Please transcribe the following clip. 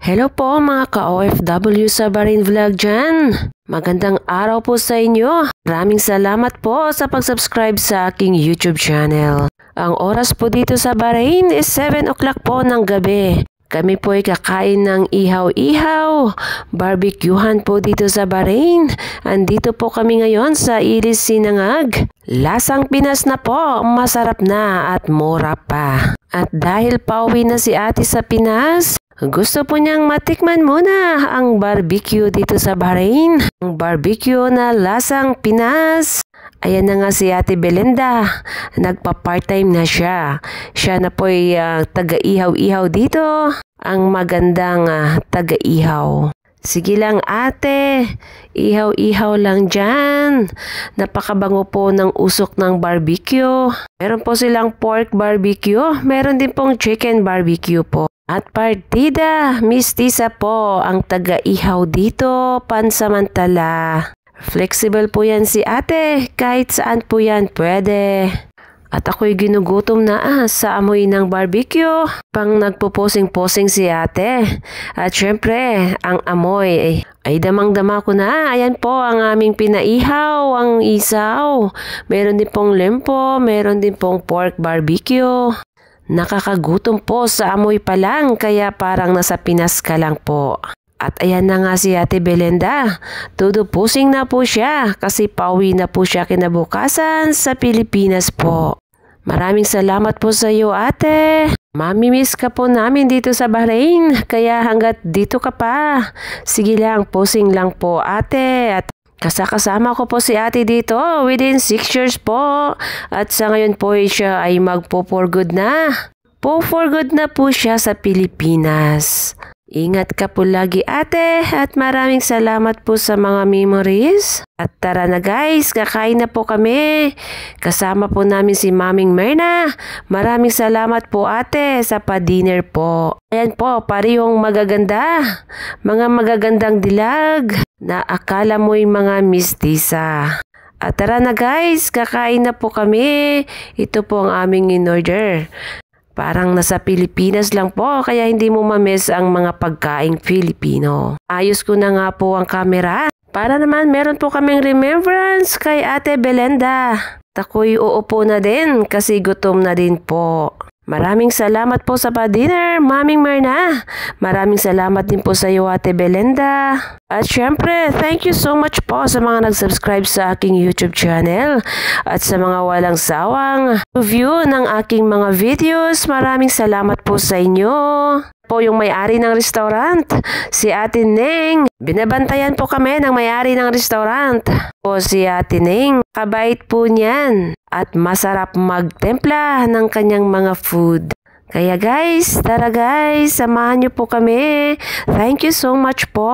Hello po mga ka-OFW sa Bahrain Vlog dyan. Magandang araw po sa inyo. Maraming salamat po sa pag-subscribe sa aking YouTube channel. Ang oras po dito sa Bahrain is 7 o'clock po ng gabi. Kami po ay kakain ng ihaw-ihaw, barbecuehan po dito sa Bahrain. Andito po kami ngayon sa Iris Sinangag. Lasang Pinas na po, masarap na at mura pa. At dahil pauwi na si ate sa Pinas, gusto po niyang matikman muna ang barbecue dito sa Bahrain. Ang barbecue na lasang Pinas. Ayan na nga si Ate Belinda. Nagpa-part-time na siya. Siya na po ay taga-ihaw-ihaw dito. Ang magandang taga-ihaw. Sige lang ate, ihaw-ihaw lang dyan. Napakabango po ng usok ng barbecue. Meron po silang pork barbecue. Meron din pong chicken barbecue po. At partida, mistisa po ang taga-ihaw dito, pansamantala. Flexible po yan si ate, kahit saan po yan pwede. At ako'y ginugutom na sa amoy ng barbecue, pang nagpo-posing-posing si ate. At syempre, ang amoy ay damang-dama ko na. Ayan po ang aming pinaihaw, ang isaw. Meron din pong lempo, meron din pong pork barbecue. Nakakagutom po sa amoy pa lang, kaya parang nasa Pinas ka lang po. At ayan na nga si Ate Belinda. Todo pusing na po siya kasi pauwi na po siya kinabukasan sa Pilipinas po. Maraming salamat po sa iyo ate. Mamimiss ka po namin dito sa Bahrain, kaya hanggat dito ka pa. Sige lang, pusing lang po ate. At kasama ko po si ate dito within 6 years po. At sa ngayon po siya ay magpo-for good na. For good na po siya sa Pilipinas. Ingat ka po lagi ate at maraming salamat po sa mga memories. At tara na guys, kakain na po kami. Kasama po namin si Maming Merna. Maraming salamat po ate sa pa-dinner po. Ayan po, parehong magaganda. Mga magagandang dilag na akala mo'y mga mistisa. At tara na guys, kakain na po kami. Ito po ang aming in-order. Parang nasa Pilipinas lang po, kaya hindi mo ma-miss ang mga pagkaing Filipino. Ayos ko na nga po ang camera. Para naman meron po kaming remembrance kay Ate Belinda. Ako'y uupo na din kasi gutom na din po. Maraming salamat po sa pa-dinner, Maming Merna. Maraming salamat din po sa iyo, Ate Belinda. At syempre, thank you so much po sa mga nag-subscribe sa aking YouTube channel. At sa mga walang sawang review ng aking mga videos, maraming salamat po sa inyo. Po yung may-ari ng restaurant, si Ate Neng. Binabantayan po kami ng may-ari ng restaurant. Po si Ate Neng, kabait po niyan at masarap magtempla ng kanyang mga food. Kaya guys, tara guys, samahan niyo po kami. Thank you so much po.